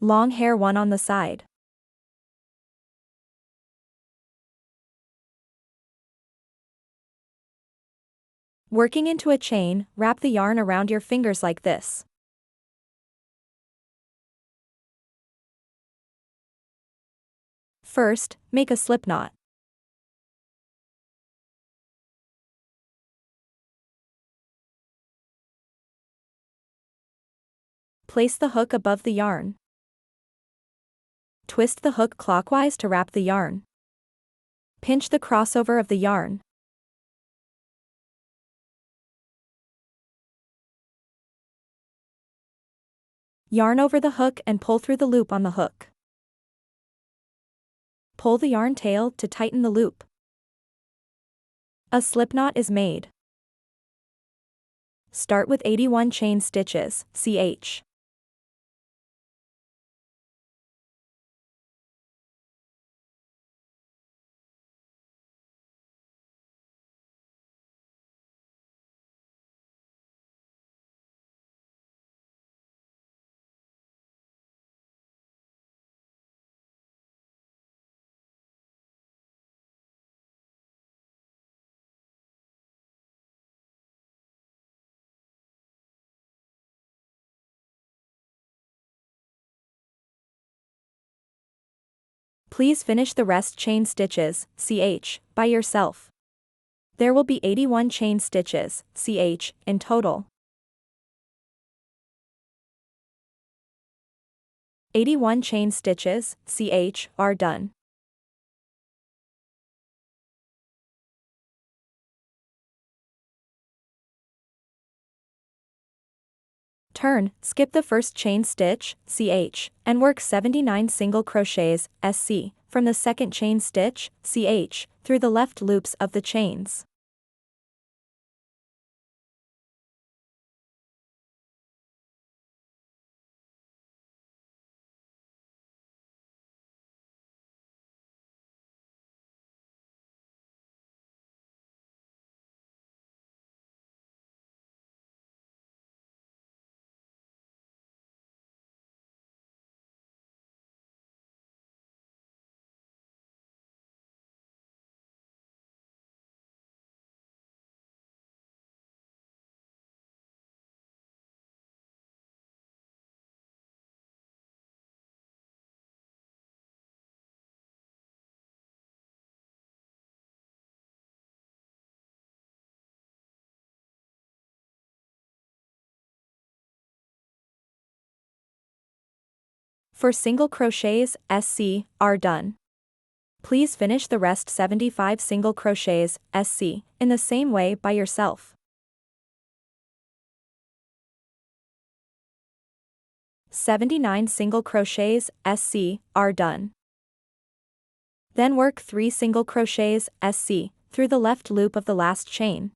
Long hair one on the side. Working into a chain, wrap the yarn around your fingers like this. First, make a slip knot. Place the hook above the yarn. Twist the hook clockwise to wrap the yarn. Pinch the crossover of the yarn. Yarn over the hook and pull through the loop on the hook. Pull the yarn tail to tighten the loop. A slipknot is made. Start with 81 chain stitches, ch. Please finish the rest chain stitches, ch, by yourself. There will be 81 chain stitches, ch, in total. 81 chain stitches, ch, are done. Turn, skip the first chain stitch, ch, and work 79 single crochets, sc, from the second chain stitch, ch, through the left loops of the chains. For single crochets, sc, are done. Please finish the rest 75 single crochets, sc, in the same way by yourself. 79 single crochets, sc, are done. Then work 3 single crochets, sc, through the left loop of the last chain.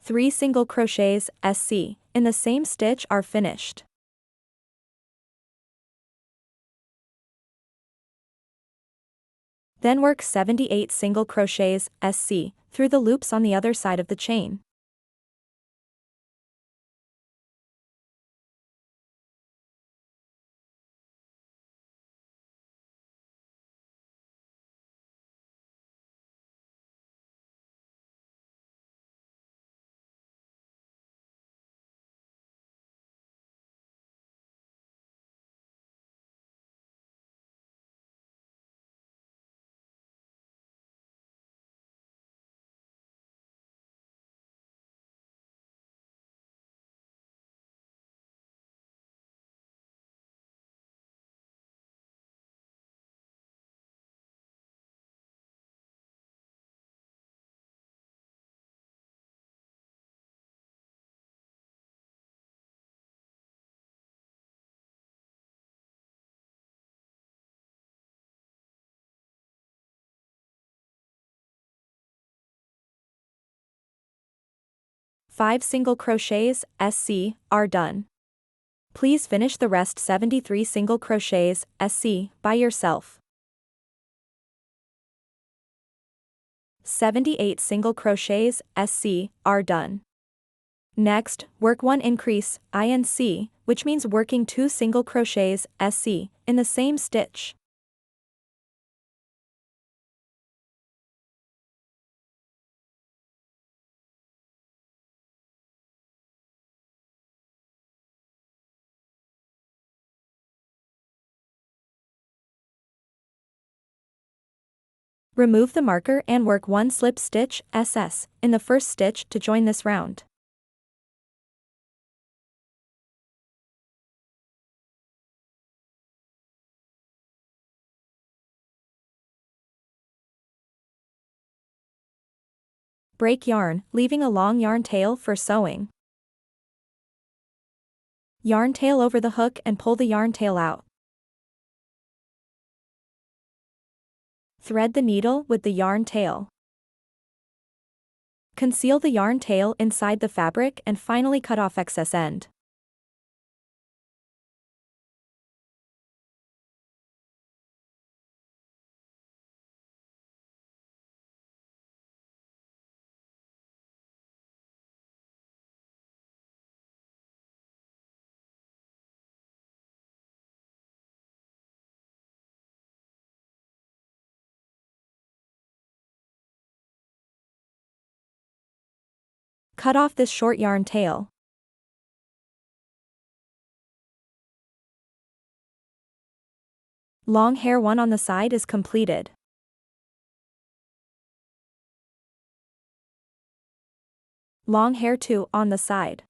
Three single crochets, sc, in the same stitch are finished. Then work 78 single crochets, sc, through the loops on the other side of the chain. 5 single crochets, SC, are done. Please finish the rest 73 single crochets, SC, by yourself. 78 single crochets, SC, are done. Next, work 1 increase, INC, which means working 2 single crochets, SC, in the same stitch. Remove the marker and work 1 slip stitch, SS, in the first stitch to join this round. Break yarn, leaving a long yarn tail for sewing. Yarn tail over the hook and pull the yarn tail out. Thread the needle with the yarn tail. Conceal the yarn tail inside the fabric and finally cut off excess end. Cut off this short yarn tail. Long hair 1 on the side is completed. Long hair 2 on the side.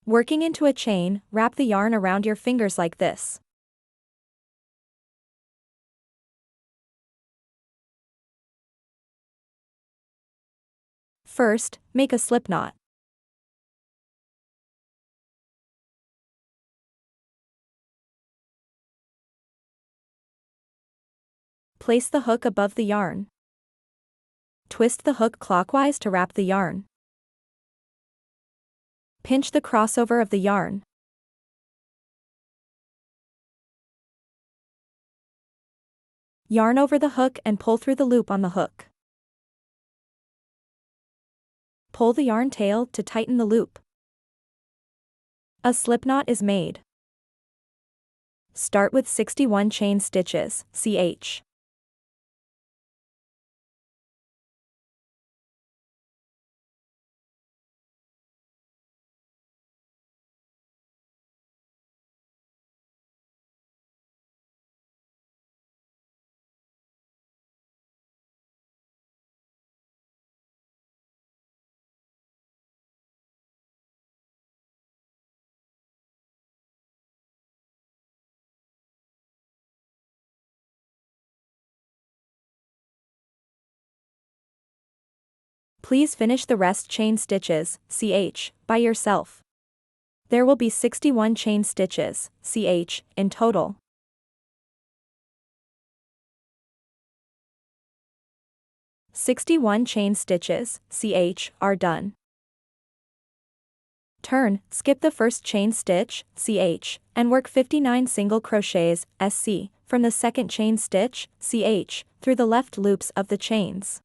Working into a chain, wrap the yarn around your fingers like this. First, make a slip knot. Place the hook above the yarn. Twist the hook clockwise to wrap the yarn. Pinch the crossover of the yarn. Yarn over the hook and pull through the loop on the hook. Pull the yarn tail to tighten the loop. A slip knot is made. Start with 61 chain stitches, ch. Please finish the rest chain stitches, ch, by yourself. There will be 61 chain stitches, ch, in total. "61 chain stitches, ch, are done. Turn, skip the first chain stitch, ch, and work 59 single crochets, sc, from the second chain stitch, ch, through the left loops of the chains.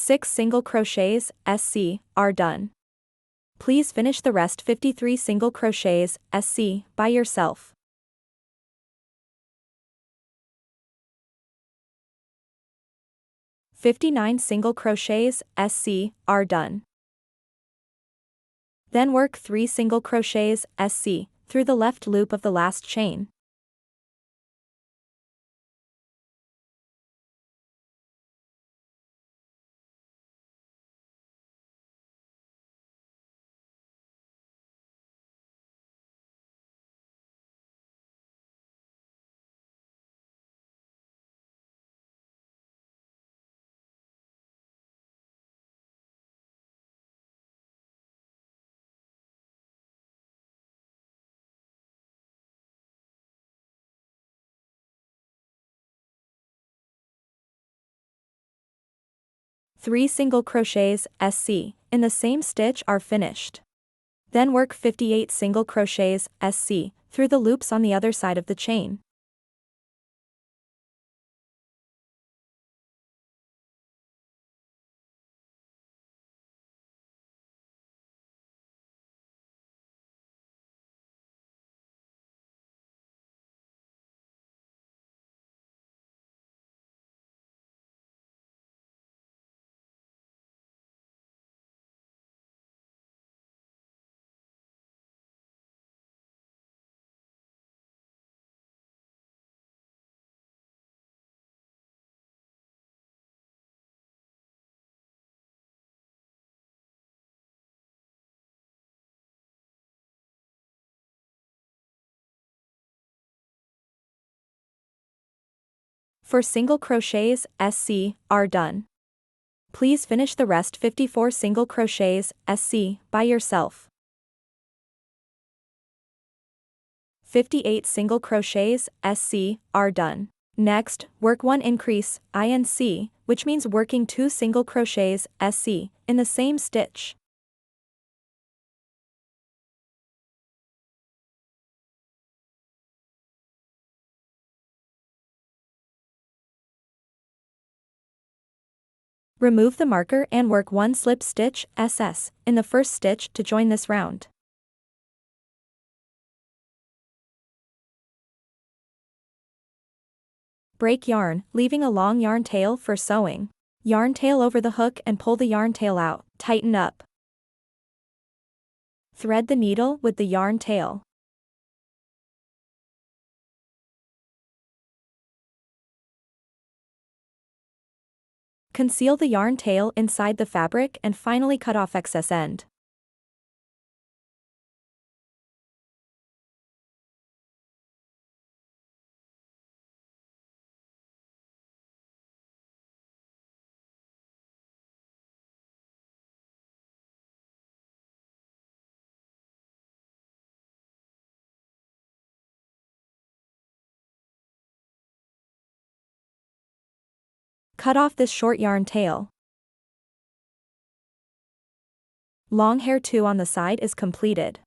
6 single crochets, SC, are done. Please finish the rest 53 single crochets, SC, by yourself. "59 single crochets, SC, are done. Then work 3 single crochets, SC, through the left loop of the last chain. Three single crochets, SC, in the same stitch are finished. Then work 58 single crochets, SC, through the loops on the other side of the chain. For single crochets, SC, are done. Please finish the rest 54 single crochets, SC, by yourself. 58 single crochets, SC, are done. Next, work 1 increase, INC, which means working 2 single crochets, SC, in the same stitch. Remove the marker and work 1 slip stitch, SS, in the first stitch to join this round. Break yarn, leaving a long yarn tail for sewing. Yarn tail over the hook and pull the yarn tail out, tighten up. Thread the needle with the yarn tail. Conceal the yarn tail inside the fabric and finally cut off excess end. Cut off this short yarn tail. Long hair 2 on the side is completed.